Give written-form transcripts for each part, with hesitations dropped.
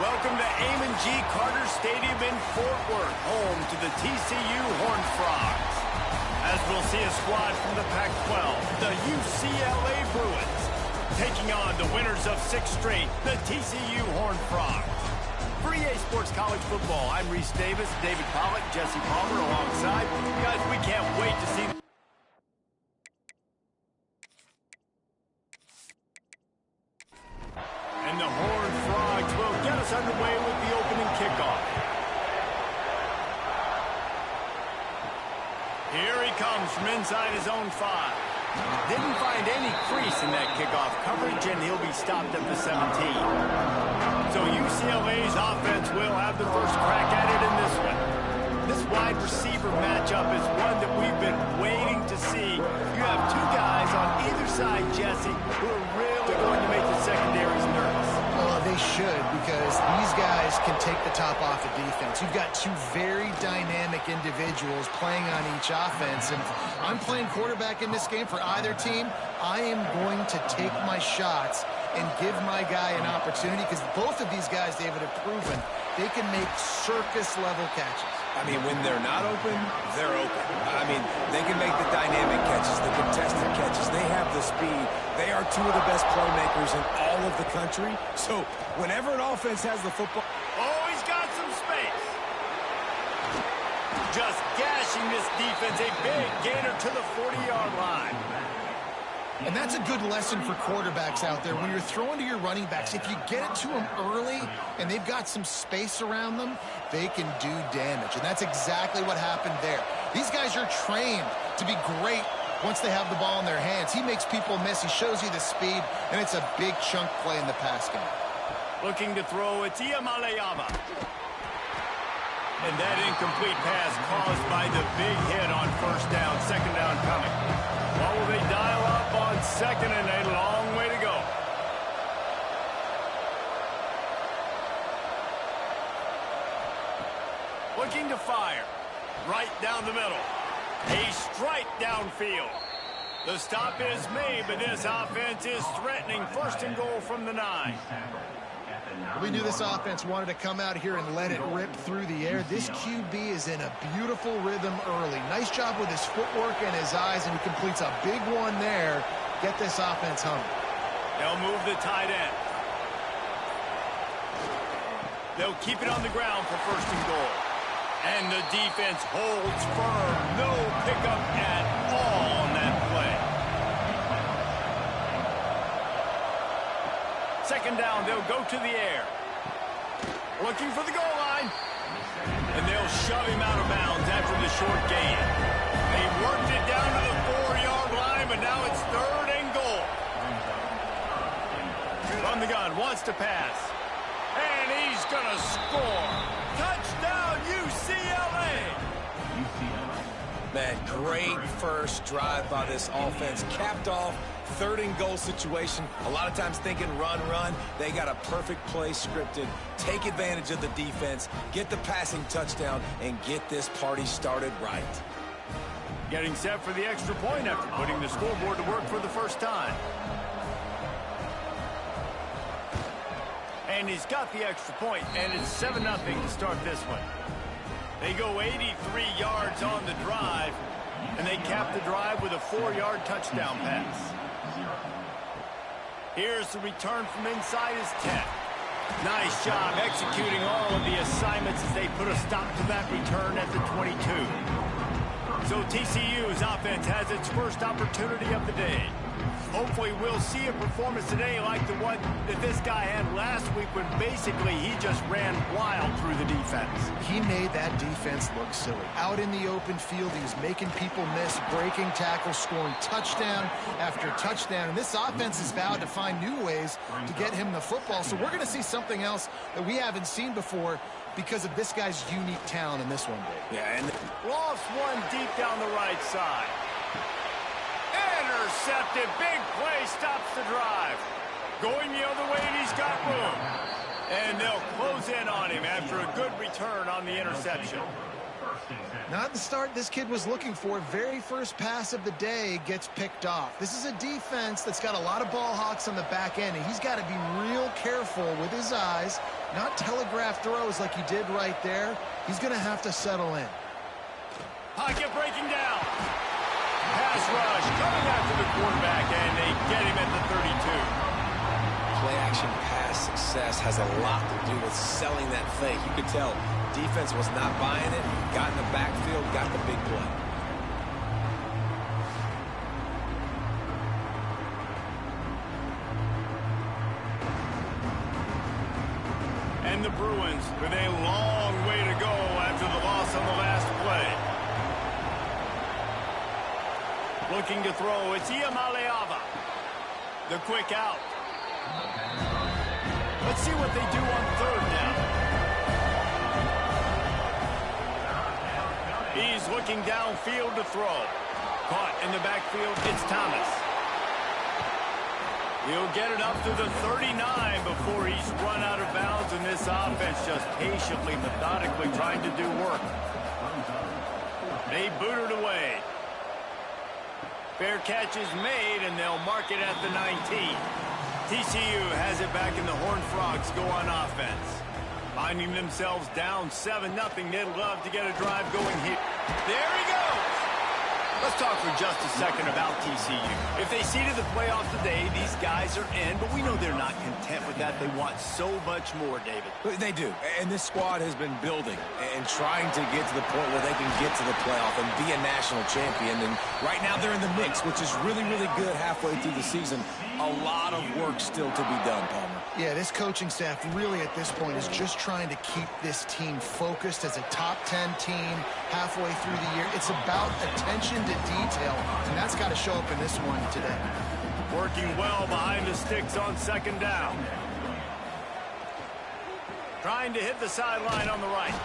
Welcome to Amon G. Carter Stadium in Fort Worth, home to the TCU Horned Frogs. As we'll see a squad from the Pac-12, the UCLA Bruins, taking on the winners of 6 straight, the TCU Horned Frogs. For EA Sports College Football, I'm Reese Davis, David Pollock, Jesse Palmer alongside. Guys, we can't wait to see... And the Horned Frogs will get us underway with the opening kickoff. Here he comes from inside his own 5. Didn't find any crease in that kickoff coverage, and he'll be stopped at the 17. So UCLA's offense will have the first crack at it in this one. This wide receiver matchup is one that we've been waiting to see. You have 2 guys on either side, Jesse, who are really going to make the secondaries nervous. Well, they should, because these guys can take the top off of defense. You've got 2 very dynamic individuals playing on each offense, and if I'm playing quarterback in this game for either team, I am going to take my shots and give my guy an opportunity, because both of these guys, David, have proven they can make circus-level catches. I mean, when they're not open, they're open. I mean, they can make the dynamic catches, the contested catches. They have the speed. They are 2 of the best playmakers in all of the country. So whenever an offense has the football... Oh, he's got some space. Just gashing this defense. A big gainer to the 40-yard line. And that's a good lesson for quarterbacks out there. When you're throwing to your running backs, if you get it to them early and they've got some space around them, they can do damage. And that's exactly what happened there. These guys are trained to be great once they have the ball in their hands. He makes people miss. He shows you the speed, and it's a big chunk play in the pass game. Looking to throw, it's Iamalayama. And that incomplete pass caused by the big hit on first down, second down coming. What will they dial up on second, and a long way to go. Looking to fire. Right down the middle. A strike downfield. The stop is made, but this offense is threatening. First and goal from the 9. We knew this offense wanted to come out here and let it rip through the air. This QB is in a beautiful rhythm early. Nice job with his footwork and his eyes, and he completes a big one there. Get this offense humming. They'll move the tight end. They'll keep it on the ground for first and goal. And the defense holds firm. No pickup at all on that play. Second down, they'll go to the air. Looking for the goal line. And they'll shove him out of bounds after the short gain. They worked it down to the 4-yard line, but now it's third and goal. From the gun, wants to pass. And he's going to score. Touchdown, UCLA! Man, great first drive by this offense. Capped off, third and goal situation. A lot of times thinking run. They got a perfect play scripted. Take advantage of the defense, get the passing touchdown, and get this party started right. Getting set for the extra point after putting the scoreboard to work for the first time. And he's got the extra point, and it's 7-0 to start this one. They go 83 yards on the drive, and they cap the drive with a 4-yard touchdown pass. Here's the return from inside his 10. Nice job executing all of the assignments as they put a stop to that return at the 22. So TCU's offense has its first opportunity of the day. Hopefully we'll see a performance today like the one that this guy had last week when basically he just ran wild through the defense. He made that defense look silly. Out in the open field, he was making people miss, breaking tackles, scoring touchdown after touchdown. And this offense is vowed to find new ways to get him the football. So we're going to see something else that we haven't seen before because of this guy's unique talent in this one, Dave. Yeah, and lost one deep down the right side. Intercepted. Big play stops the drive. Going the other way, and he's got room. And they'll close in on him after a good return on the interception. Not the start this kid was looking for. Very first pass of the day gets picked off. This is a defense that's got a lot of ball hawks on the back end, and he's got to be real careful with his eyes, not telegraph throws like he did right there. He's going to have to settle in. Pocket breaking down. Pass rush coming after the quarterback, and they get him at the 32. Play-action pass success has a lot to do with selling that fake. You could tell defense was not buying it. Got in the backfield, got the big play. And the Bruins with a long way to go after the loss on the last play. Looking to throw, it's Iamaleava. The quick out. Let's see what they do on third down. He's looking downfield to throw. Caught in the backfield, it's Thomas. He'll get it up to the 39 before he's run out of bounds, and this offense just patiently, methodically trying to do work. They boot it away. Fair catch is made, and they'll mark it at the 19. TCU has it back, and the Horned Frogs go on offense. Finding themselves down 7-0, they'd love to get a drive going here. There he goes! Let's talk for just a second about TCU. If they see to the playoffs today, these guys are in, but we know they're not content with that. They want so much more, David. They do, and this squad has been building and trying to get to the point where they can get to the playoff and be a national champion. And right now they're in the mix, which is really, really good halfway through the season. A lot of work still to be done, Palmer. Yeah, this coaching staff really at this point is just trying to keep this team focused as a top 10 team halfway through the year. It's about attention to detail, and that's got to show up in this one today. Working well behind the sticks on second down. Trying to hit the sideline on the right.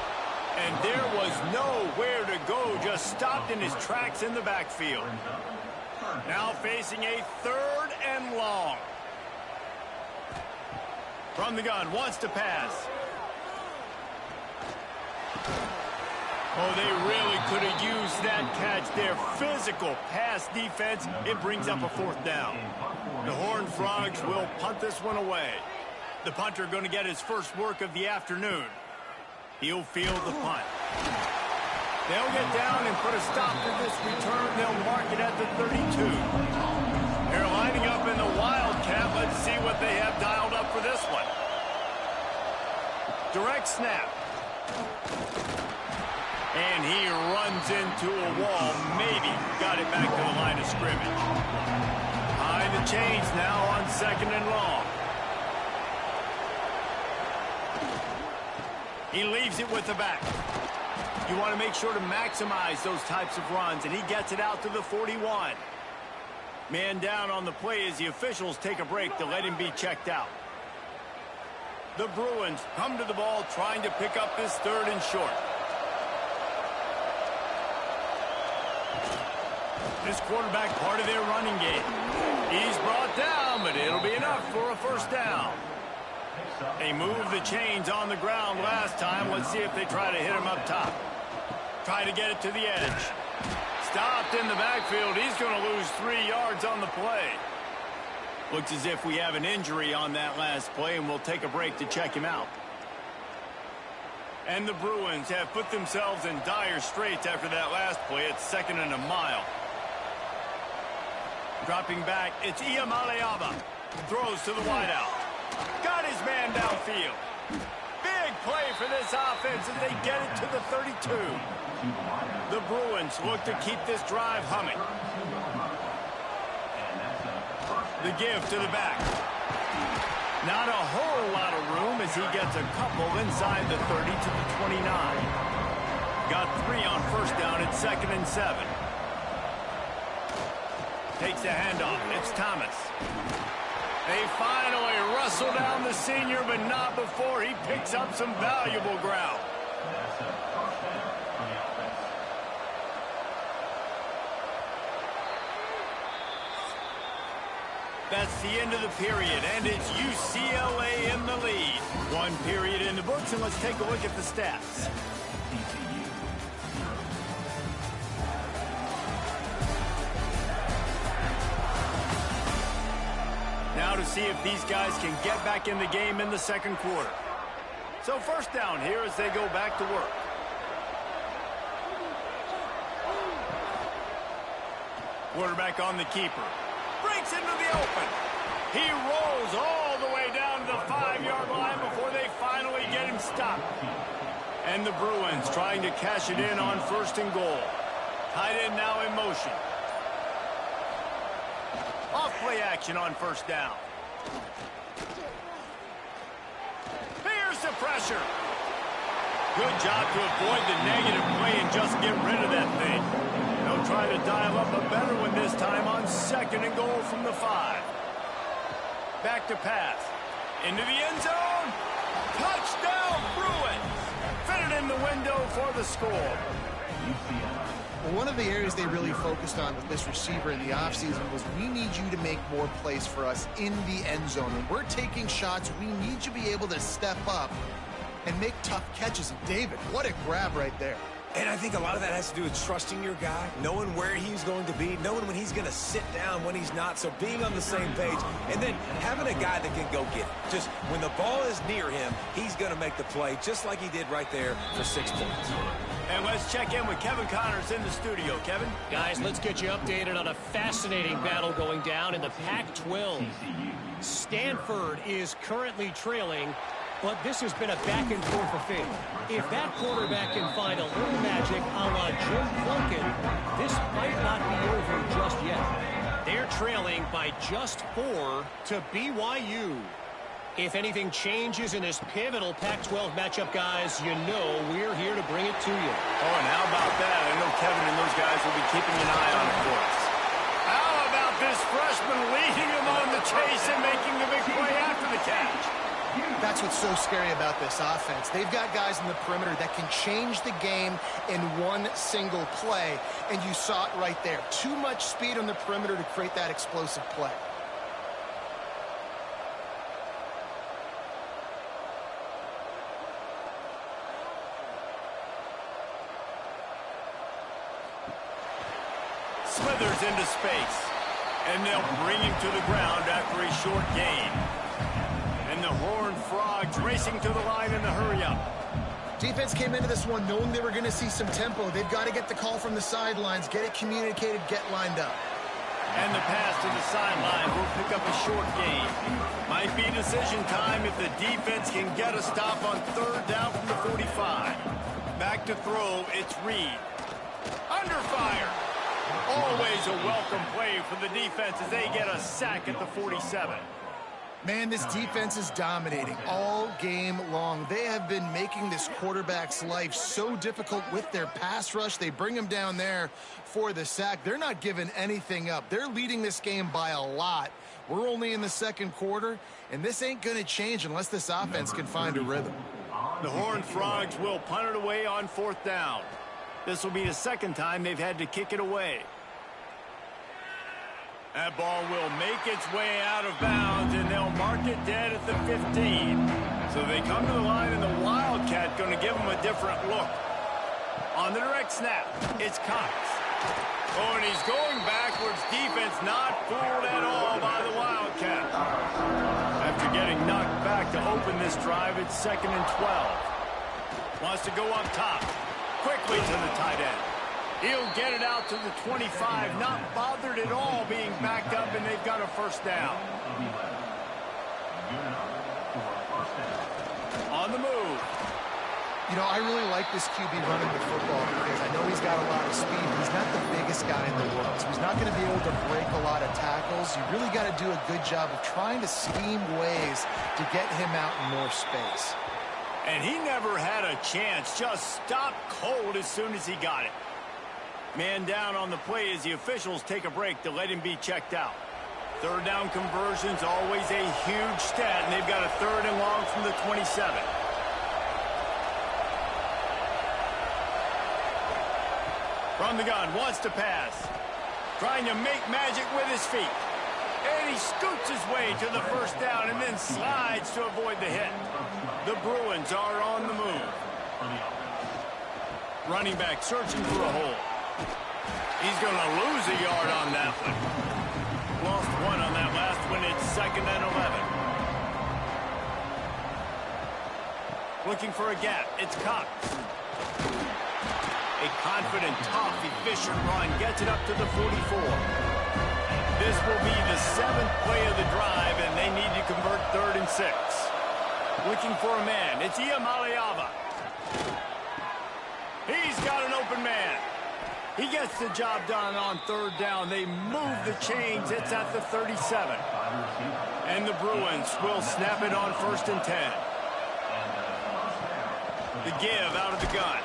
And there was nowhere to go, just stopped in his tracks in the backfield. Now facing a 3rd and long. From the gun, wants to pass. Oh, they really could have used that catch there. Physical pass defense. It brings up a 4th down. The Horned Frogs will punt this one away. The punter going to get his first work of the afternoon. He'll field the punt. They'll get down and put a stop to this return. They'll mark it at the 32. They're lining up in the Wildcat. Let's see what they have dialed up for this one. Direct snap. And he runs into a wall. Maybe got it back to the line of scrimmage. Behind the chains now on 2nd and long. He leaves it with the back. You want to make sure to maximize those types of runs, and he gets it out to the 41. Man down on the play as the officials take a break to let him be checked out. The Bruins come to the ball trying to pick up this 3rd and short. This quarterback part of their running game. He's brought down, but it'll be enough for a 1st down. They moved the chains on the ground last time. Let's see if they try to hit him up top. Try to get it to the edge. Stopped in the backfield. He's going to lose 3 yards on the play. Looks as if we have an injury on that last play, and we'll take a break to check him out. And the Bruins have put themselves in dire straits after that last play. It's 2nd and a mile. Dropping back, it's Iamaleava. Throws to the wideout. Got his man downfield. Big play for this offense as they get it to the 32. The Bruins look to keep this drive humming. The give to the back. Not a whole lot of room as he gets a couple inside the 30 to the 29. Got 3 on 1st down at 2nd and 7. Takes the handoff. It's Thomas. They finally wrestle down the senior, but not before he picks up some valuable ground. That's the end of the period, and it's UCLA in the lead. 1 period in the books, and let's take a look at the stats. see if these guys can get back in the game in the second quarter. So first down here as they go back to work. Quarterback on the keeper. Breaks into the open. He rolls all the way down to the 5-yard line before they finally get him stopped. And the Bruins trying to cash it in on 1st and goal. Tight end now in motion. Off play action on 1st down. Here's the pressure. Good job to avoid the negative play and just get rid of that thing. They'll try to dial up a better one this time on 2nd and goal from the 5. Back to pass. Into the end zone. Touchdown, Bruins. Fit it in the window for the score. Well, one of the areas they really focused on with this receiver in the offseason was we need you to make more plays for us in the end zone. When we're taking shots, we need you to be able to step up and make tough catches. And David, what a grab right there. And I think a lot of that has to do with trusting your guy, knowing where he's going to be, knowing when he's going to sit down, when he's not. So being on the same page, and then having a guy that can go get it. Just when the ball is near him, he's going to make the play, just like he did right there for 6 points. And let's check in with Kevin Connors in the studio. Kevin? Guys, let's get you updated on a fascinating battle going down in the Pac-12. Stanford is currently trailing, but this has been a back-and-forth affair. If that quarterback can find a little magic a la Jim Plunkett, this might not be over just yet. They're trailing by just 4 to BYU. If anything changes in this pivotal Pac-12 matchup, guys, you know we're here to bring it to you. Oh, and how about that? I know Kevin and those guys will be keeping an eye on it for us. How about this freshman leading them on the chase and making the big play after the catch? That's what's so scary about this offense. They've got guys in the perimeter that can change the game in one single play, and you saw it right there. Too much speed on the perimeter to create that explosive play. Slithers into space, and they'll bring him to the ground after a short gain. And the Horned Frogs racing to the line in the hurry-up. Defense came into this one knowing they were going to see some tempo. They've got to get the call from the sidelines, get it communicated, get lined up. And the pass to the sideline will pick up a short gain. Might be decision time if the defense can get a stop on 3rd down from the 45. Back to throw, it's Reed. Under fire. Always a welcome play for the defense as they get a sack at the 47. Man, this defense is dominating all game long. They have been making this quarterback's life so difficult with their pass rush. They bring him down there for the sack. They're not giving anything up. They're leading this game by a lot. We're only in the second quarter, and this ain't going to change unless this offense can find a rhythm. The Horned Frogs will punt it away on 4th down. This will be the second time they've had to kick it away. That ball will make its way out of bounds, and they'll mark it dead at the 15. So they come to the line, and the Wildcat going to give them a different look. On the direct snap, it's Cox. Oh, and he's going backwards. Defense not fooled at all by the Wildcat. After getting knocked back to open this drive, it's 2nd and 12. Wants to go up top. Quickly to the tight end. He'll get it out to the 25, not bothered at all being backed up, and they've got a 1st down. On the move. You know, I really like this QB running the football because I know he's got a lot of speed. He's not the biggest guy in the world, so he's not going to be able to break a lot of tackles. You really got to do a good job of trying to scheme ways to get him out in more space. And he never had a chance, just stopped cold as soon as he got it. Man down on the play as the officials take a break to let him be checked out. 3rd down conversion's always a huge stat, and they've got a 3rd and long from the 27. From the gun, wants to pass. Trying to make magic with his feet. And he scoots his way to the 1st down and then slides to avoid the hit. The Bruins are on the move. Running back searching for a hole. He's going to lose a yard on that one. Lost 1 on that last when it's 2nd and 11. Looking for a gap. It's Cox. A confident, tough, efficient run gets it up to the 44. This will be the 7th play of the drive, and they need to convert 3rd and 6. Looking for a man. It's Iamaleava. He's got an open man. He gets the job done on 3rd down. They move the chains. It's at the 37. And the Bruins will snap it on 1st and 10. The give out of the gun.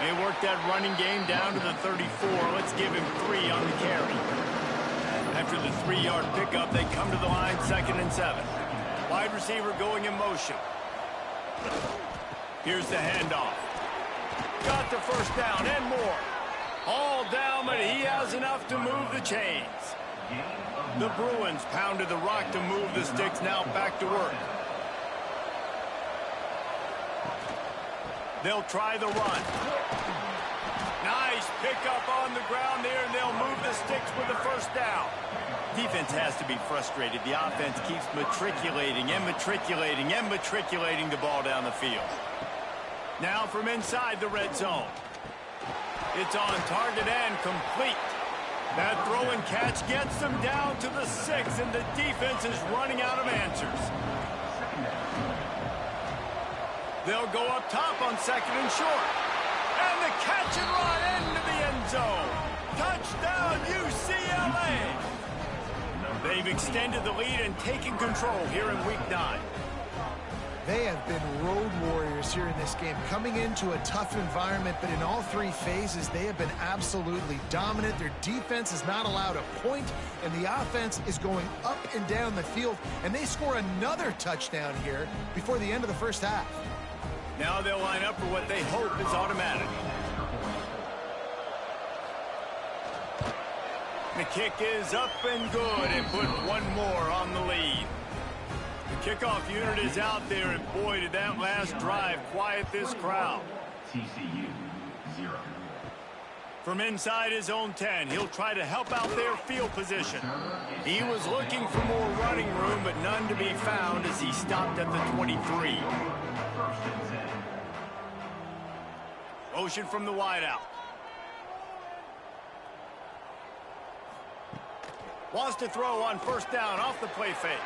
They work that running game down to the 34. Let's give him 3 on the carry. After the 3-yard pickup, they come to the line 2nd and 7. Wide receiver going in motion. Here's the handoff. Got the 1st down and more. All down, but he has enough to move the chains. The Bruins pounded the rock to move the sticks. Now back to work. They'll try the run. Nice pickup on the ground there, and they'll move the sticks with the 1st down. Defense has to be frustrated. The offense keeps matriculating and matriculating and matriculating the ball down the field. Now from inside the red zone. It's on target and complete. That throw and catch gets them down to the 6, and the defense is running out of answers. They'll go up top on 2nd and short. And the catch and run into the end zone. Touchdown, UCLA. They've extended the lead and taken control here in Week 9. They have been road warriors here in this game, coming into a tough environment, but in all 3 phases, they have been absolutely dominant. Their defense is not allowed a point, and the offense is going up and down the field, and they score another touchdown here before the end of the 1st half. Now they'll line up for what they hope is automatic. The kick is up and good, and put 1 more on the lead. The kickoff unit is out there, and boy, did that last drive quiet this crowd. TCU 0. From inside his own 10, he'll try to help out their field position. He was looking for more running room, but none to be found as he stopped at the 23. Motion from the wideout. Wants to throw on 1st down off the play fake.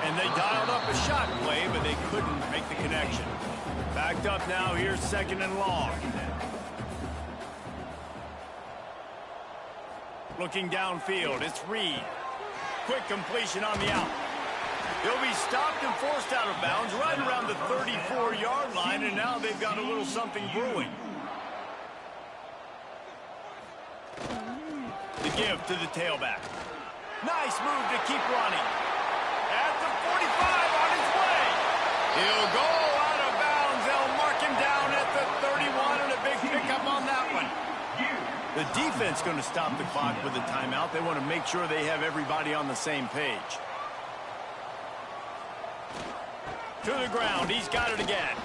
And they dialed up a shot play, but they couldn't make the connection. Backed up now, here's 2nd and long. Looking downfield, it's Reed. Quick completion on the out. He'll be stopped and forced out of bounds right around the 34-yard line, and now they've got a little something brewing. The give to the tailback. Nice move to keep running. At the 45 on his way. He'll go out of bounds. They'll mark him down at the 31, and a big pickup on that one. The defense going to stop the clock with a timeout. They want to make sure they have everybody on the same page. To the ground. He's got it again.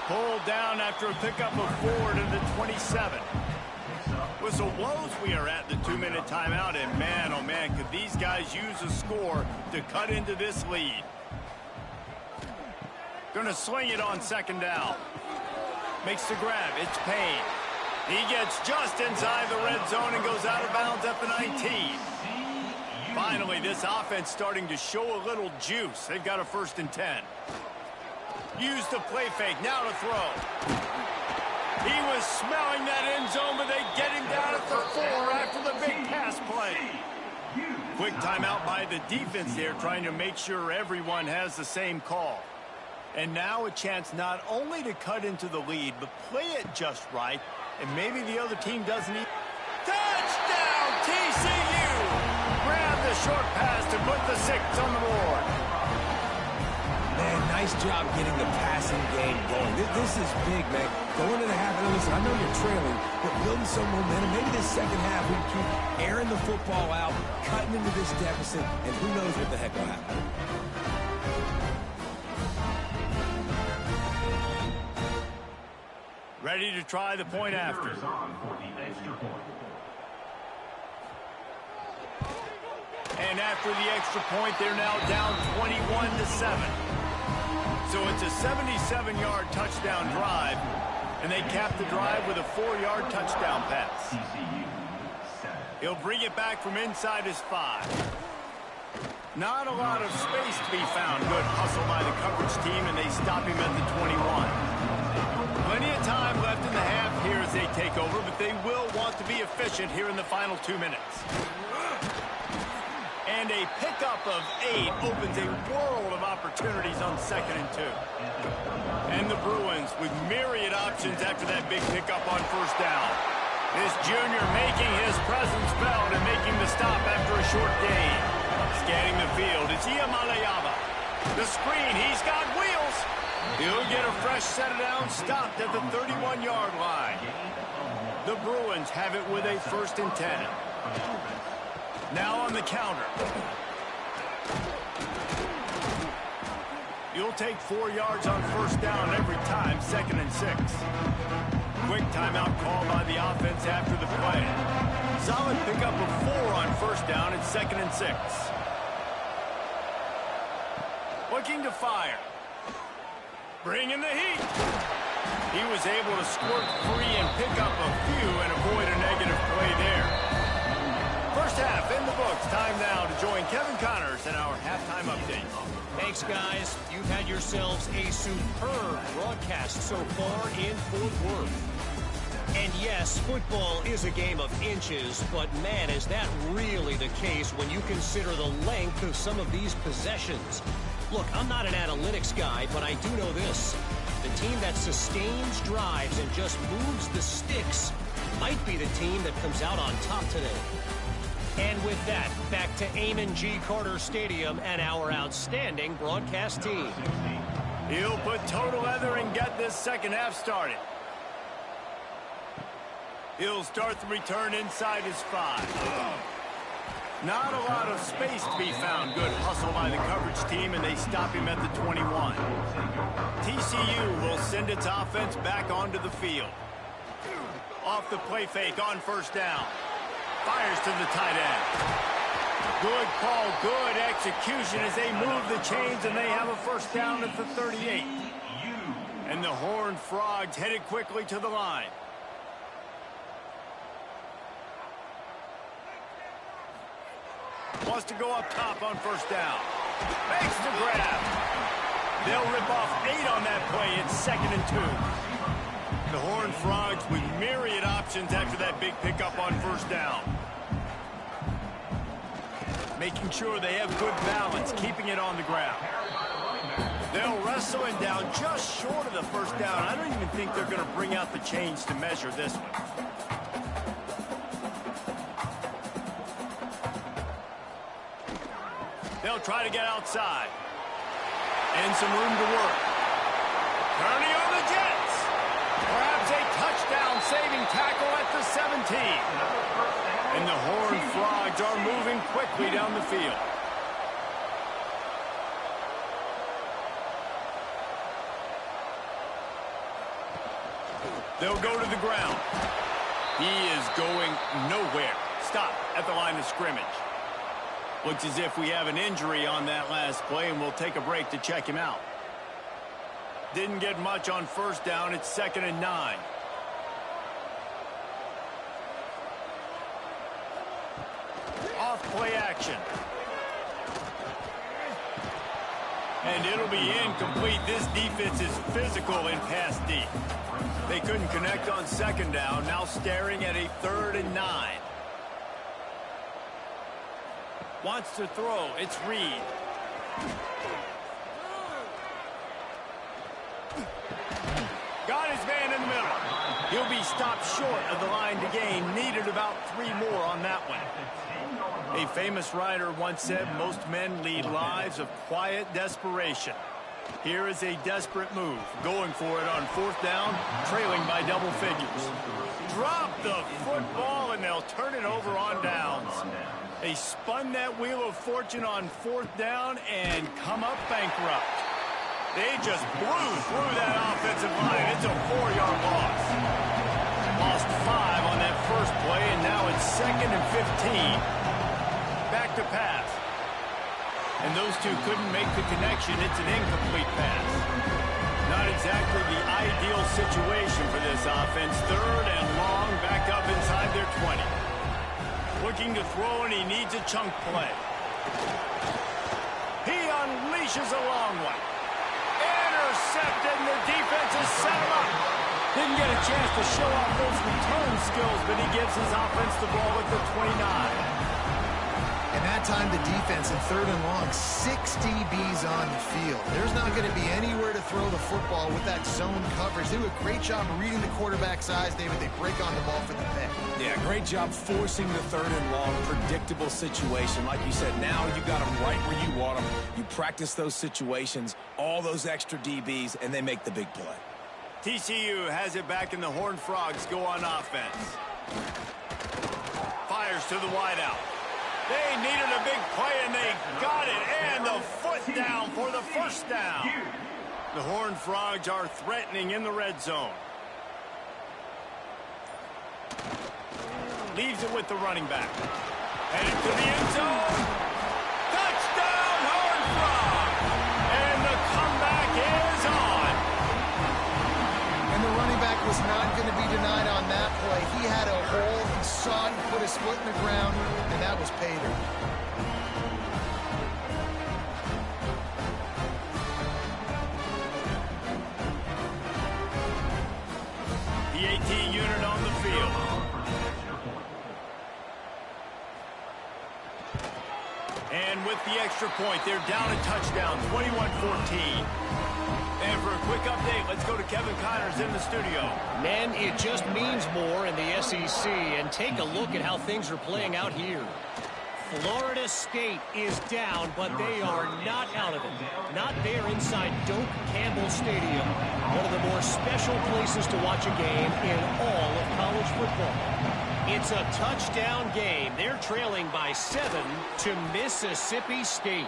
Pulled down after a pickup of 4 to the 27. Whistle blows. We are at the 2-minute timeout, and man, oh man, could these guys use a score to cut into this lead. Gonna swing it on 2nd down. Makes the grab. It's Payne. He gets just inside the red zone and goes out of bounds at the 19. Finally, this offense starting to show a little juice. They've got a 1st and 10. Use the play fake. Now to throw. He was smelling that end zone, but they get him down at the 4 after the big pass play. Quick timeout by the defense there, trying to make sure everyone has the same call. And now a chance not only to cut into the lead, but play it just right, and maybe the other team doesn't even... Touchdown, TCU! Grab the short pass to put the 6 on the board. Man, nice job getting the passing game going. This is big, man. Going to the half, and listen, I know you're trailing, but building some momentum. Maybe this 2nd half we can keep airing the football out, cutting into this deficit, and who knows what the heck will happen. Ready to try the point after. And after the extra point, they're now down 21-7. So it's a 77-yard touchdown drive, and they cap the drive with a 4-yard touchdown pass. He'll bring it back from inside his 5. Not a lot of space to be found. Good hustle by the coverage team, and they stop him at the 21. Plenty of time left in the half here as they take over, but they will want to be efficient here in the final 2 minutes. And a pickup of 8 opens a world of opportunities on 2nd and 2. And the Bruins with myriad options after that big pickup on 1st down. This junior making his presence felt and making the stop after a short gain. Scanning the field, it's Iamalayava. The screen, he's got wheels. He'll get a fresh set down, stopped at the 31-yard line. The Bruins have it with a 1st and 10. Now on the counter. You'll take 4 yards on 1st down every time, 2nd and 6. Quick timeout call by the offense after the play. Solid pickup of 4 on 1st down and 2nd and 6. Looking to fire. Bringing the heat. He was able to squirt free and pick up a few and avoid a negative play there. First half in the books. Time now to join Kevin Connors in our halftime update. Thanks, guys. You've had yourselves a superb broadcast so far in Fort Worth. And yes, football is a game of inches, but man, is that really the case when you consider the length of some of these possessions. Look, I'm not an analytics guy, but I do know this. The team that sustains drives and just moves the sticks might be the team that comes out on top today. And with that, back to Amon G. Carter Stadium and our outstanding broadcast team. He'll put total leather and get this second half started. He'll start the return inside his 5. Not a lot of space to be found. Good hustle by the coverage team, and they stop him at the 21. TCU will send its offense back onto the field. Off the play fake on 1st down. Fires to the tight end. Good call, good execution as they move the chains, and they have a 1st down at the 38. And the Horned Frogs headed quickly to the line. Wants to go up top on 1st down. Makes the grab. They'll rip off 8 on that play. It's 2nd and 2. The Horned Frogs with myriad options after that big pickup on 1st down. Making sure they have good balance, keeping it on the ground. They'll wrestle him down just short of the 1st down. I don't even think they're going to bring out the chains to measure this one. They'll try to get outside. And some room to work. Turning on the Jets. Perhaps a touchdown-saving tackle at the 17. And the Horned Frogs are moving quickly down the field. They'll go to the ground. He is going nowhere. Stop at the line of scrimmage. Looks as if we have an injury on that last play, and we'll take a break to check him out. Didn't get much on 1st down. It's 2nd and 9. Off play action. And it'll be incomplete. This defense is physical in pass deep. They couldn't connect on 2nd down. Now staring at a 3rd and 9. Wants to throw. It's Reed. Got his man in the middle. He'll be stopped short of the line to gain. Needed about 3 more on that one. A famous writer once said, most men lead lives of quiet desperation. Here is a desperate move. Going for it on 4th down, trailing by double figures. Drop the football, and they'll turn it over on downs. They spun that wheel of fortune on 4th down and come up bankrupt. They just blew through that offensive line. It's a 4-yard loss. Lost 5 on that first play, and now it's 2nd and 15. Back to pass. And those two couldn't make the connection. It's an incomplete pass. Not exactly the ideal situation for this offense. Third and long, back up inside their 20. Looking to throw, and he needs a chunk play. He unleashes a long one. Intercepted, and the defense has set him up. Didn't get a chance to show off those return skills, but he gives his offense the ball at the 29. And that time the defense in third and long, 6 DBs on the field. There's not going to be anywhere to throw the football with that zone coverage. They do a great job reading the quarterback's eyes, David. They break on the ball for the pick. Yeah, great job forcing the third and long, predictable situation. Like you said, now you got them right where you want them. You practice those situations, all those extra DBs, and they make the big play. TCU has it back, and the Horned Frogs go on offense. Fires to the wideout. They needed a big play, and they got it. And the foot down for the first down. The Horned Frogs are threatening in the red zone. Leaves it with the running back. Headed to the end zone. Touchdown, Horned Frogs! And the comeback is on. And the running back was not going to be denied on that play. He had a hole. He saw it, put his foot in the ground, and that was pay dirt. The AT unit on the field. And with the extra point, they're down a touchdown, 21-14. And for a quick update, let's go to Kevin Connors in the studio. Men, it just means more in the SEC, and take a look at how things are playing out here. Florida State is down, but they are not out of it. Not there inside Doak Campbell Stadium, one of the more special places to watch a game in all of college football. It's a touchdown game. They're trailing by 7 to Mississippi State.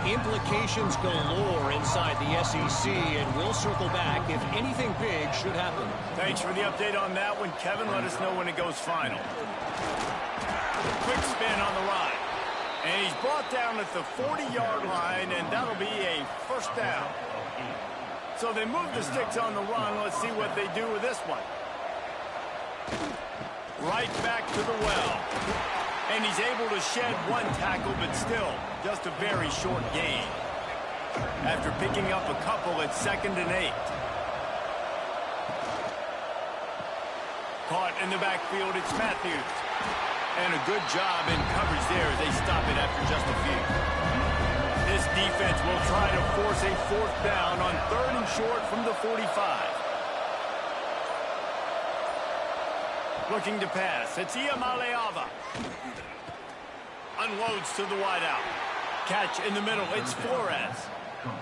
Implications galore inside the SEC, and we'll circle back if anything big should happen. Thanks for the update on that one, Kevin. Let us know when it goes final. Quick spin on the ride. And he's brought down at the 40-yard line, and that'll be a first down. So they move the sticks on the run. Let's see what they do with this one. Right back to the well. And he's able to shed one tackle, but still just a very short gain. After picking up a couple, it's 2nd and 8. Caught in the backfield, it's Matthews. And a good job in coverage there as they stop it after just a few. This defense will try to force a 4th down on 3rd and short from the 45. Looking to pass. It's Iamaleava. Unloads to the wideout. Catch in the middle. It's Flores.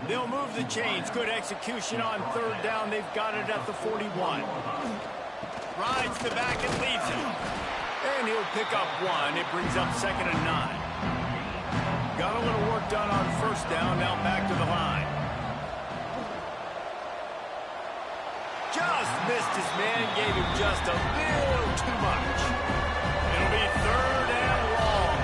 They'll move the chains. Good execution on 3rd down. They've got it at the 41. Rides the back and leads it. And he'll pick up 1. It brings up 2nd and 9. Got a little work done on 1st down. Now back to the line. Just missed his man, gave him just a little too much. It'll be 3rd and long.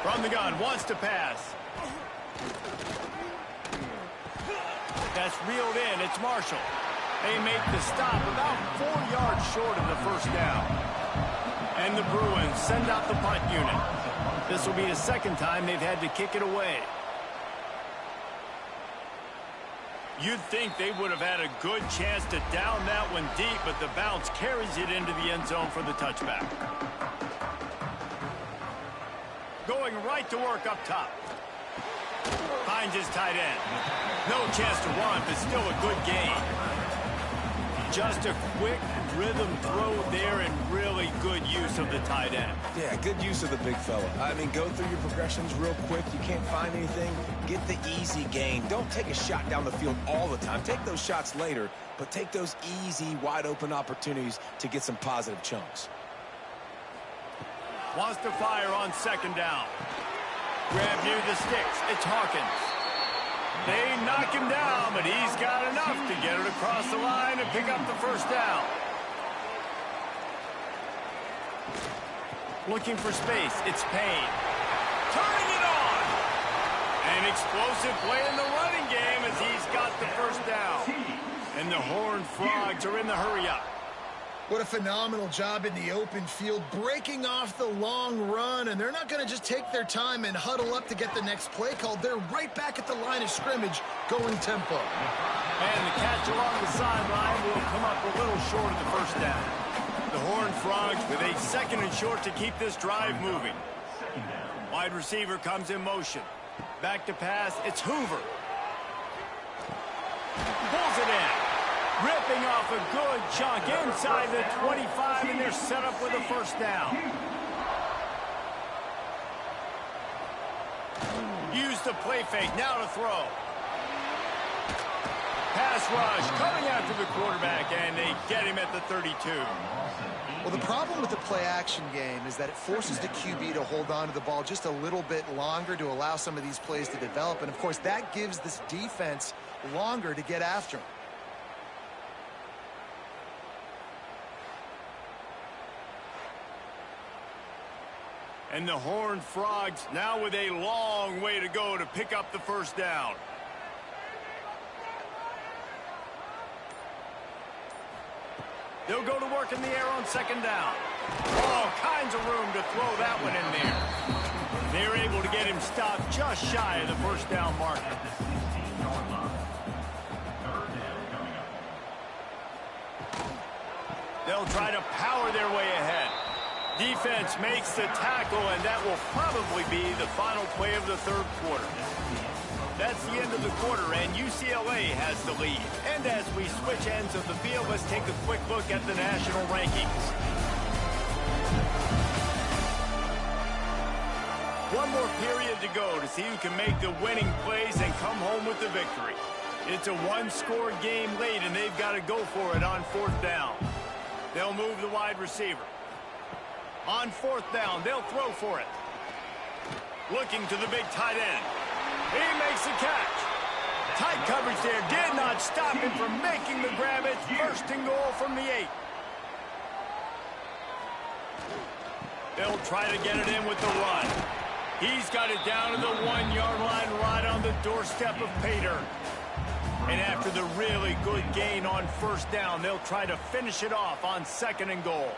From the gun, wants to pass. That's reeled in, it's Marshall. They make the stop about 4 yards short of the 1st down. And the Bruins send out the punt unit. This will be the 2nd time they've had to kick it away. You'd think they would have had a good chance to down that one deep, but the bounce carries it into the end zone for the touchback. Going right to work up top. Finds his tight end. No chance to run, but still a good gain. Just a quick rhythm throw there and really good use of the tight end. Yeah, good use of the big fella. I mean, go through your progressions real quick. You can't find anything. Get the easy gain. Don't take a shot down the field all the time. Take those shots later, but take those easy, wide-open opportunities to get some positive chunks. Wants to fire on 2nd down. Grab near the sticks. It's Hawkins. They knock him down, but he's got enough to get it across the line and pick up the 1st down. Looking for space. It's Payne. Turning it on. An explosive play in the running game as he's got the first down. And the Horned Frogs are in the hurry-up. What a phenomenal job in the open field, breaking off the long run, and they're not going to just take their time and huddle up to get the next play called. They're right back at the line of scrimmage, going tempo. And the catch along the sideline will come up a little short of the first down. The Horned Frogs with a 2nd and short to keep this drive moving. Wide receiver comes in motion. Back to pass, it's Hoover. Pulls it in. Ripping off a good chunk inside the 25, and they're set up with a first down. Use the play fake, now to throw. Pass rush coming after the quarterback, and they get him at the 32. Well, the problem with the play-action game is that it forces the QB to hold on to the ball just a little bit longer to allow some of these plays to develop, and of course that gives this defense longer to get after him. And the Horned Frogs now with a long way to go to pick up the first down. They'll go to work in the air on 2nd down. All kinds of room to throw that one in there. They're able to get him stopped just shy of the first down marker. They'll try to power their way ahead. Defense makes the tackle, and that will probably be the final play of the 3rd quarter. That's the end of the quarter, and UCLA has the lead. And as we switch ends of the field, let's take a quick look at the national rankings. One more period to go to see who can make the winning plays and come home with the victory. It's a one-score game late, and they've got to go for it on 4th down. They'll move the wide receiver. On 4th down, they'll throw for it. Looking to the big tight end. He makes the catch. Tight coverage there did not stop him from making the grab. It's 1st and goal from the 8. They'll try to get it in with the run. He's got it down to the 1-yard line right on the doorstep of Pater. And after the really good gain on 1st down, they'll try to finish it off on 2nd and goal.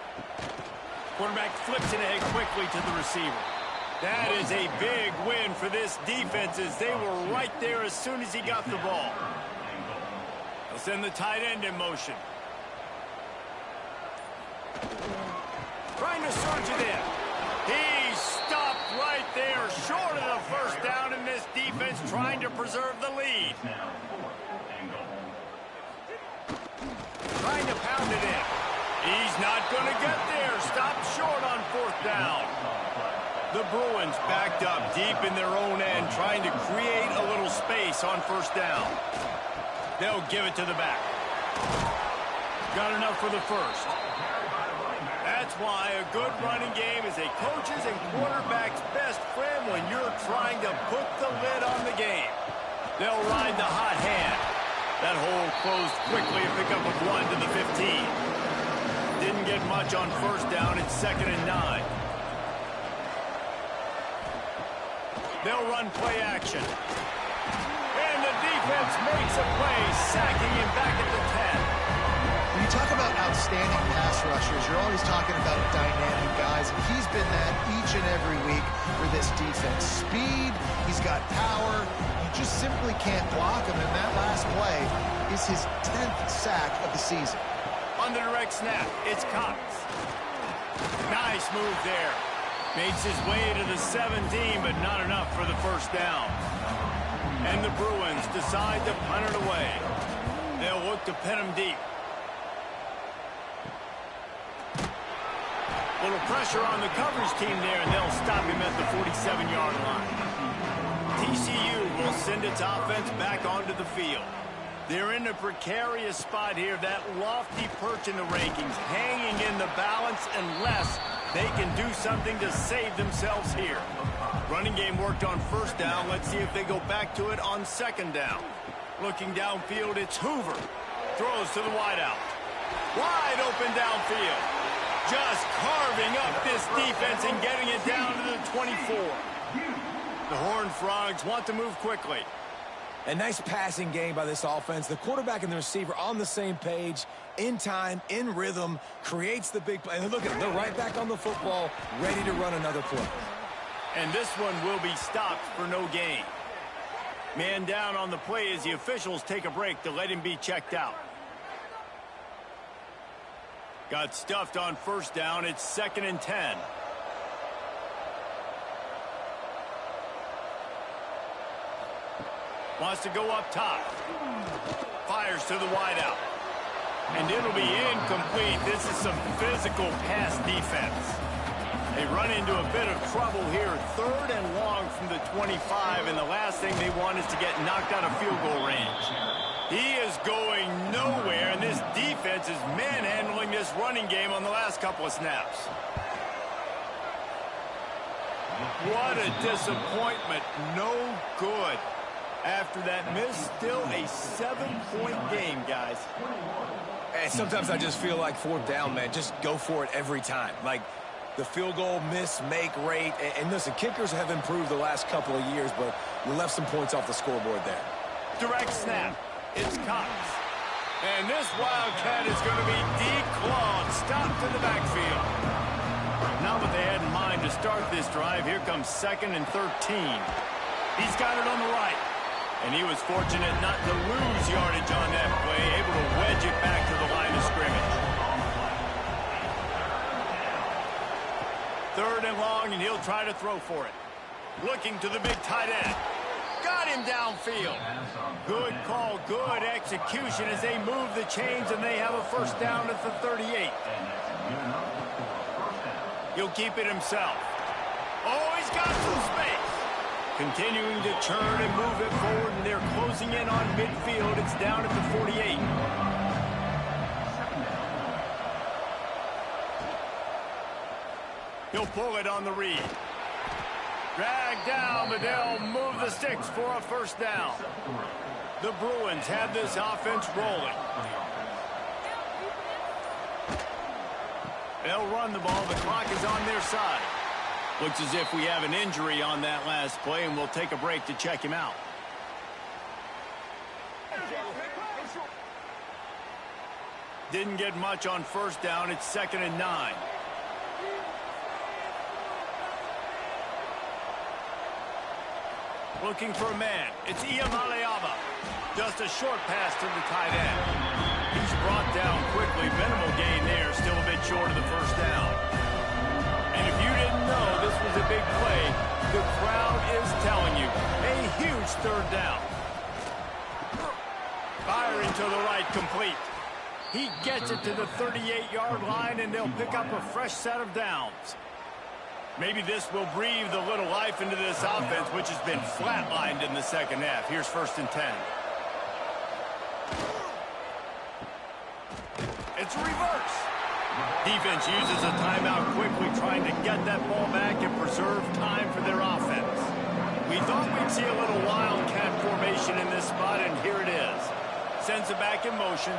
Quarterback flips it ahead quickly to the receiver. That is a big win for this defense as they were right there as soon as he got the ball. They'll send the tight end in motion. Trying to surge it in. He stopped right there, short of the first down, and this defense trying to preserve the lead. Trying to pound it in. He's not going to get there. Stopped short on 4th down. The Bruins backed up deep in their own end, trying to create a little space on 1st down. They'll give it to the back. Got enough for the first. That's why a good running game is a coach's and quarterback's best friend when you're trying to put the lid on the game. They'll ride the hot hand. That hole closed quickly, a pickup of 1 to the 15. Didn't get much on 1st down. It's 2nd and 9. They'll run play action. And the defense makes a play, sacking him back at the 10. When you talk about outstanding pass rushers, you're always talking about dynamic guys, and he's been that each and every week for this defense. Speed, he's got power, you just simply can't block him, and that last play is his 10th sack of the season. On the direct snap, it's Cox. Nice move there. Makes his way to the 17, but not enough for the first down. And the Bruins decide to punt it away. They'll look to pin him deep. Little pressure on the coverage team there, and they'll stop him at the 47-yard line. TCU will send its offense back onto the field. They're in a precarious spot here, that lofty perch in the rankings, hanging in the balance unless they can do something to save themselves here. Running game worked on 1st down. Let's see if they go back to it on 2nd down. Looking downfield, it's Hoover. Throws to the wideout. Wide open downfield. Just carving up this defense and getting it down to the 24. The Horned Frogs want to move quickly. A nice passing game by this offense. The quarterback and the receiver on the same page, in time, in rhythm, creates the big play. And look at them, they're right back on the football, ready to run another play. And this one will be stopped for no gain. Man down on the play as the officials take a break to let him be checked out. Got stuffed on first down. It's 2nd and 10. Wants to go up top. Fires to the wideout. And it'll be incomplete. This is some physical pass defense. They run into a bit of trouble here. 3rd and long from the 25, and the last thing they want is to get knocked out of field goal range. He is going nowhere, and this defense is manhandling this running game on the last couple of snaps. What a disappointment. No good. After that miss, still a 7-point game, guys. And sometimes I just feel like 4th down, man. Just go for it every time. Like the field goal miss-make rate. And listen, kickers have improved the last couple of years, but we left some points off the scoreboard there. Direct snap. It's Cox. And this Wildcat is going to be declawed. Stopped in the backfield. Not what they had in mind to start this drive. Here comes 2nd and 13. He's got it on the right. And he was fortunate not to lose yardage on that play, able to wedge it back to the line of scrimmage. 3rd and long, and he'll try to throw for it. Looking to the big tight end. Got him downfield. Good call, good execution as they move the chains, and they have a first down at the 38. He'll keep it himself. Oh, he's got some space. Continuing to churn and move it forward, and they're closing in on midfield. It's down at the 48. He'll pull it on the read. Drag down, but they'll move the sticks for a first down. The Bruins have this offense rolling. They'll run the ball. The clock is on their side. Looks as if we have an injury on that last play, and we'll take a break to check him out. Didn't get much on first down. It's 2nd and 9. Looking for a man. It's Iamaleava. Just a short pass to the tight end. He's brought down quickly. Minimal gain there. Still a bit short of the first down. And if you didn't know this was a big play, the crowd is telling you. A huge 3rd down. Firing to the right, complete. He gets it to the 38-yard line, and they'll pick up a fresh set of downs. Maybe this will breathe a little life into this offense, which has been flatlined in the second half. Here's 1st and 10. It's a reverse. Defense uses a timeout quickly, trying to get that ball back and preserve time for their offense. We thought we'd see a little wildcat formation in this spot, and here it is. Sends it back in motion.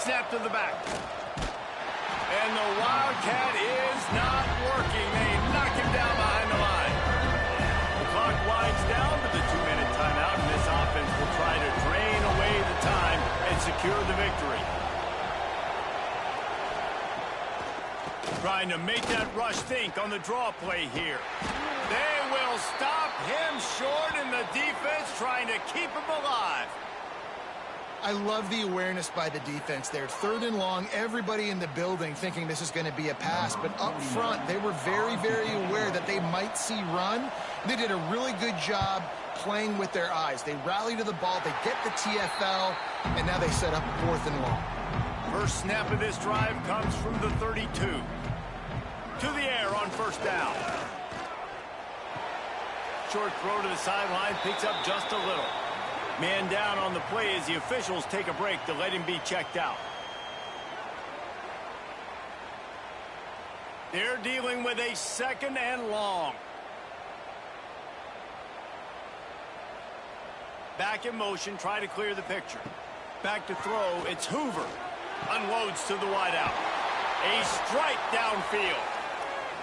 Snap to the back. And the wildcat is not working. They knock him down behind the line. The clock winds down to the 2-minute timeout, and this offense will try to drain away the time and secure the victory. Trying to make that rush think on the draw play here. They will stop him short, and the defense trying to keep him alive. I love the awareness by the defense there. 3rd and long, everybody in the building thinking this is going to be a pass, but up front, they were very, very aware that they might see run. They did a really good job playing with their eyes. They rally to the ball, they get the TFL, and now they set up 4th and long. First snap of this drive comes from the 32. To the air on first down. Short throw to the sideline, picks up just a little. Man down on the play as the officials take a break to let him be checked out. They're dealing with a 2nd and long. Back in motion, try to clear the picture. Back to throw, it's Hoover. Unloads to the wideout. A strike downfield.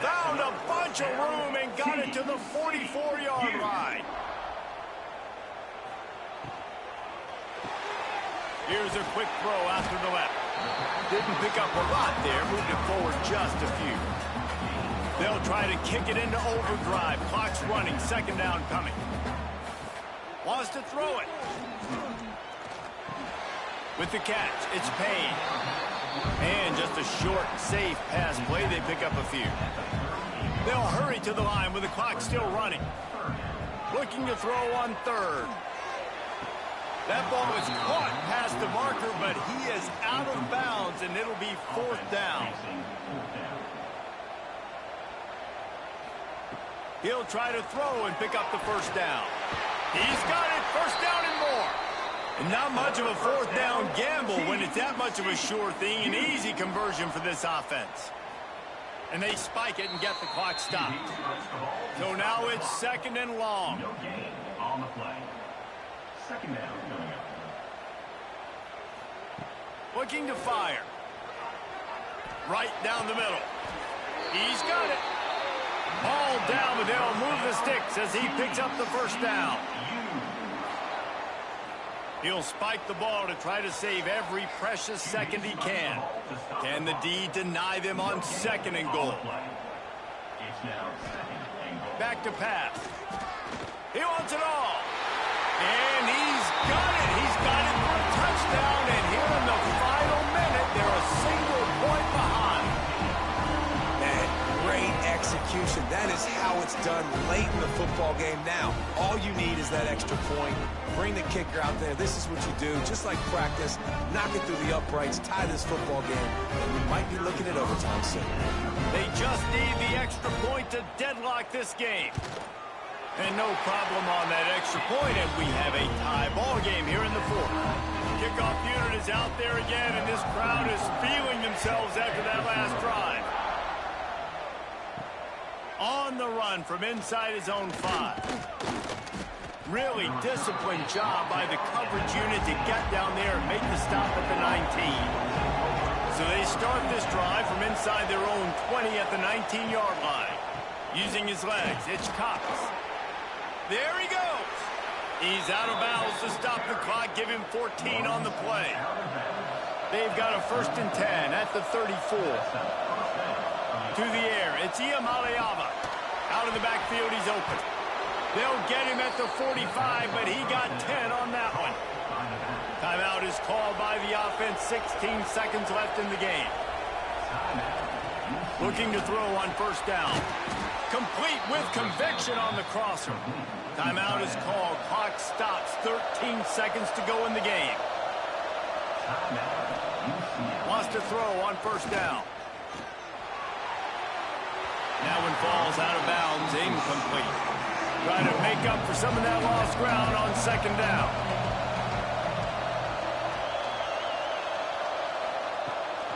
Found a bunch of room and got it to the 44-yard line. Here's a quick throw after the left. Didn't pick up a lot there. Moved it forward just a few. They'll try to kick it into overdrive. Clock's running. Second down coming. Wants to throw it. With the catch, it's Payne. And just a short, safe pass play. They pick up a few. They'll hurry to the line with the clock still running. Looking to throw on third. That ball is caught past the marker, but he is out of bounds, and it'll be fourth down. He'll try to throw and pick up the first down. He's got it. First down and more. And not much of a fourth down gamble when it's that much of a sure thing. An easy conversion for this offense. And they spike it and get the clock stopped. So now it's second and long. No gain on the play. Second down coming up. Looking to fire. Right down the middle. He's got it. Ball down, but they'll move the sticks as he picks up the first down. He'll spike the ball to try to save every precious second he can. Can the D deny them on second and goal? Back to pass. He wants it all. And he's got it. He's got it for a touchdown. And here in the final minute, they're a single point behind. Man, great execution. That is how it's done late in the football game. Now, all you need is that extra point. Bring the kicker out there. This is what you do. Just like practice, knock it through the uprights, tie this football game, and we might be looking at overtime soon. They just need the extra point to deadlock this game. And no problem on that extra point, and we have a tie ball game here in the fourth. Kickoff unit is out there again, and this crowd is feeling themselves after that last drive. On the run from inside his own 5. Really disciplined job by the coverage unit to get down there and make the stop at the 19. So they start this drive from inside their own 20 at the 19-yard line. Using his legs, it's Cox. There he goes. He's out of bounds to stop the clock, give him 14 on the play. They've got a 1st and 10 at the 34. To the air, it's Iamaleava. Out of the backfield, he's open. They'll get him at the 45, but he got 10 on that one. Timeout is called by the offense. 16 seconds left in the game. Looking to throw on first down. Complete with conviction on the crosser. Timeout is called. Clock stops. 13 seconds to go in the game. Wants to throw on first down. That one falls out of bounds. Incomplete. Trying to make up for some of that lost ground on second down.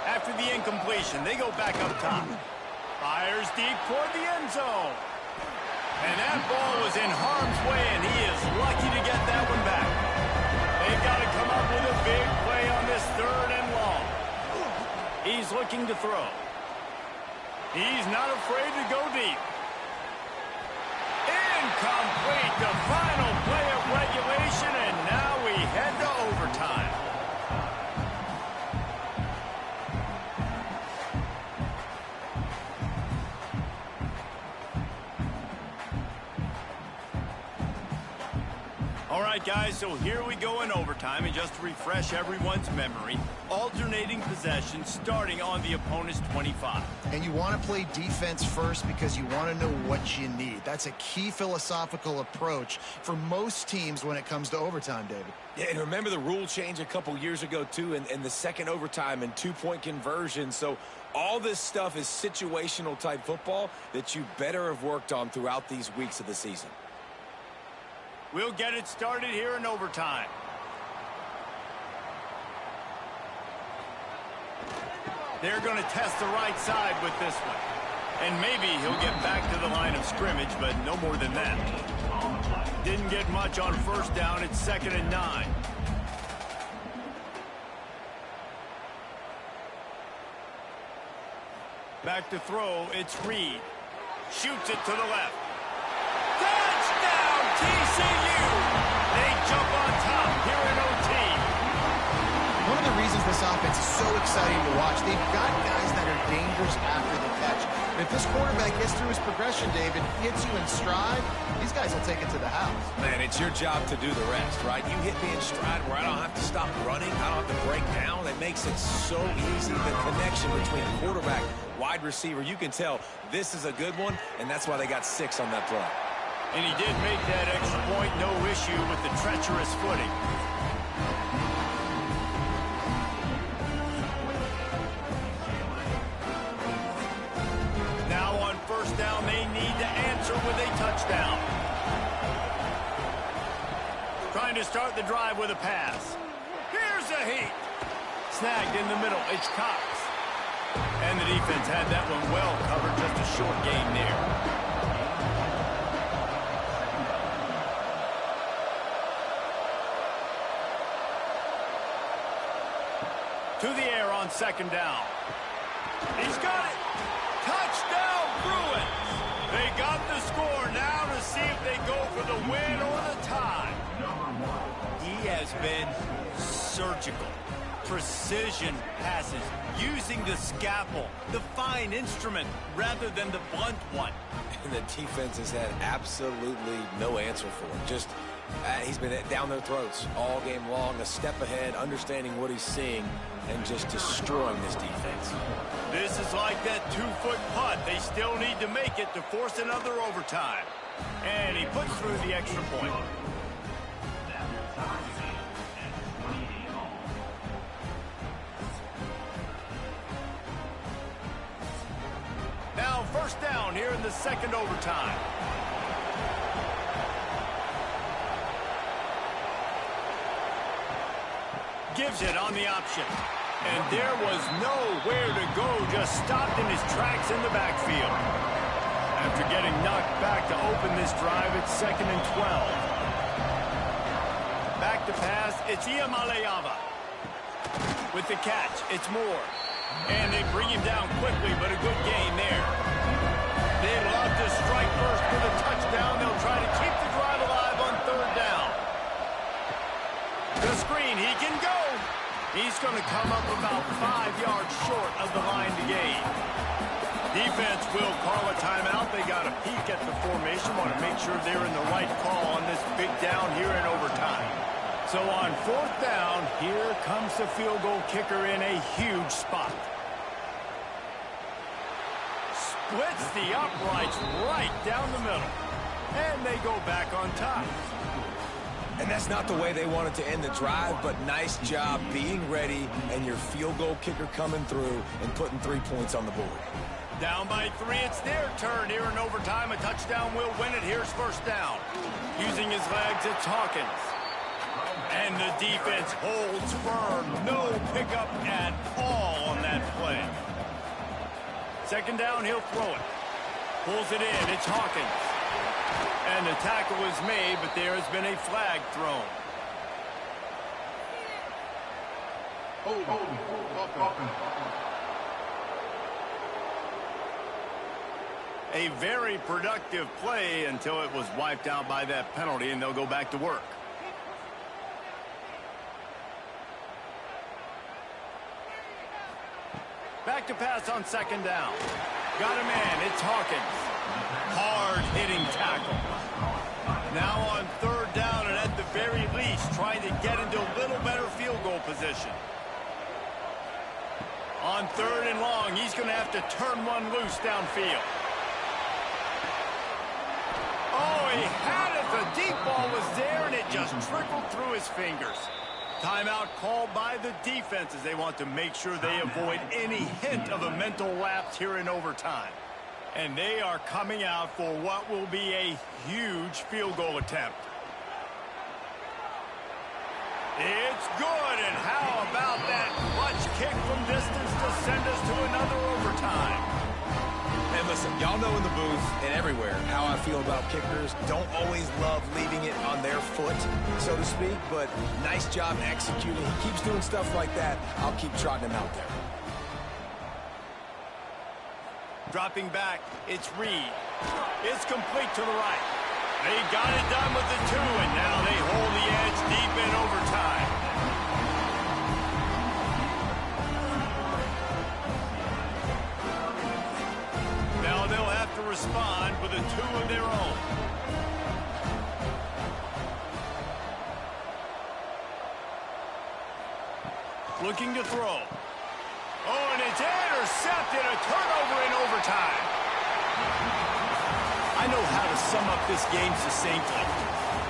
After the incompletion, they go back up top. Fires deep toward the end zone. And that ball was in harm's way, and he is lucky to get that one back. They've got to come up with a big play on this 3rd and long. He's looking to throw. He's not afraid to go deep. Incomplete, the final play of regulation, and now we head to overtime. All right, guys, so here we go in overtime, and just to refresh everyone's memory, alternating possession starting on the opponent's 25. And you want to play defense first because you want to know what you need. That's a key philosophical approach for most teams when it comes to overtime, David. Yeah, and remember the rule change a couple years ago, too, and the second overtime and 2-point conversion. So all this stuff is situational type football that you better have worked on throughout these weeks of the season. We'll get it started here in overtime. They're going to test the right side with this one. And maybe he'll get back to the line of scrimmage, but no more than that. Didn't get much on first down. It's 2nd and 9. Back to throw, it's Reed. Shoots it to the left. Touchdown, TCU! They jump on top here in OT. One of the reasons this offense is so exciting to watch, they've got guys that are dangerous after the catch. And if this quarterback gets through his progression, David, hits you in stride, these guys will take it to the house. Man, it's your job to do the rest, right? You hit me in stride where I don't have to stop running. I don't have to break down. It makes it so easy. The connection between quarterback, wide receiver, you can tell this is a good one, and that's why they got 6 on that play. And he did make that extra point, no issue with the treacherous footing. Now on first down, they need to answer with a touchdown. Trying to start the drive with a pass. Here's a heat. Snagged in the middle, it's Cox. And the defense had that one well covered, just a short gain there. To the air on second down. He's got it. Touchdown, Bruins. They got the score now to see if they go for the win or the tie. He has been surgical. Precision passes, using the scalpel, the fine instrument, rather than the blunt one. And the defense has had absolutely no answer for him. Just, he's been down their throats all game long, a step ahead, understanding what he's seeing, and just destroying this defense. This is like that 2-foot putt. They still need to make it to force another overtime. And he puts through the extra point. Now first down here in the second overtime. Gives it on the option. And there was nowhere to go, just stopped in his tracks in the backfield. After getting knocked back to open this drive, it's 2nd and 12. Back to pass, it's Iamaleava. With the catch, it's Moore. And they bring him down quickly, but a good gain there. They love to strike first with a touchdown. They'll try to keep the drive alive on third down. The screen, he can go. He's going to come up about 5 yards short of the line to gain. Defense will call a timeout. They got a peek at the formation. Want to make sure they're in the right call on this big down here in overtime. So on fourth down, here comes the field goal kicker in a huge spot. Splits the uprights right down the middle. And they go back on top. And that's not the way they wanted to end the drive, but nice job being ready and your field goal kicker coming through and putting 3 points on the board. Down by 3, it's their turn here in overtime. A touchdown will win it. Here's first down. Using his legs, it's Hawkins. And the defense holds firm. No pickup at all on that play. Second down, he'll throw it. Pulls it in, it's Hawkins. And the tackle is made, but there has been a flag thrown. A very productive play until it was wiped out by that penalty, and they'll go back to work. Back to pass on second down. Got a man, it's Hawkins. Hard-hitting tackle. Now on third down, and at the very least, trying to get into a little better field goal position. On third and long, he's going to have to turn one loose downfield. Oh, he had it. The deep ball was there, and it just trickled through his fingers. Timeout called by the defense as they want to make sure they avoid any hint of a mental lapse here in overtime. And they are coming out for what will be a huge field goal attempt. It's good, and how about that clutch kick from distance to send us to another overtime? And listen, y'all know in the booth and everywhere how I feel about kickers. Don't always love leaving it on their foot, so to speak, but nice job executing. He keeps doing stuff like that. I'll keep trotting him out there. Dropping back, it's Reed. It's complete to the right. They got it done with the 2, and now they hold the edge deep in overtime. Now they'll have to respond with a 2 of their own. Looking to throw. Oh, and it's intercepted. A turnover in overtime. I know how to sum up this game succinctly.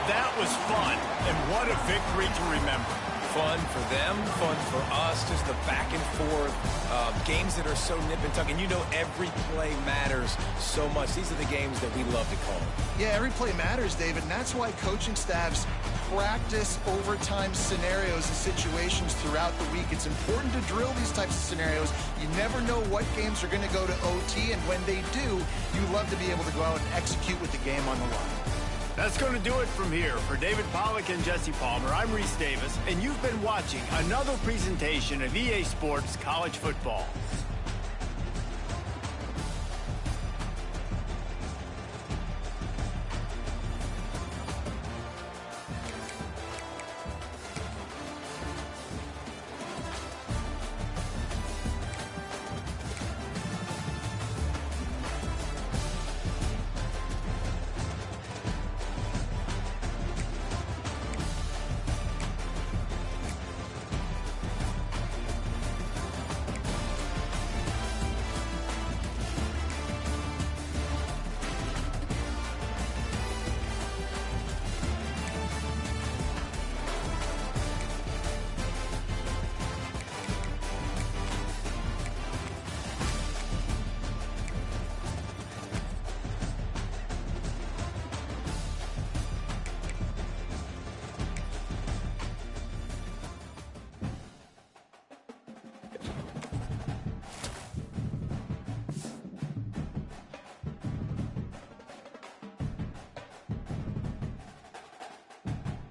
That was fun, and what a victory to remember. Fun for them, fun for us, just the back and forth, games that are so nip and tuck, and you know every play matters so much. These are the games that we love to call. Yeah, every play matters, David, and that's why coaching staffs practice overtime scenarios and situations throughout the week. It's important to drill these types of scenarios. You never know what games are going to go to OT, and when they do, you love to be able to go out and execute with the game on the line. That's going to do it from here. For David Pollack and Jesse Palmer, I'm Reese Davis, and you've been watching another presentation of EA Sports College Football.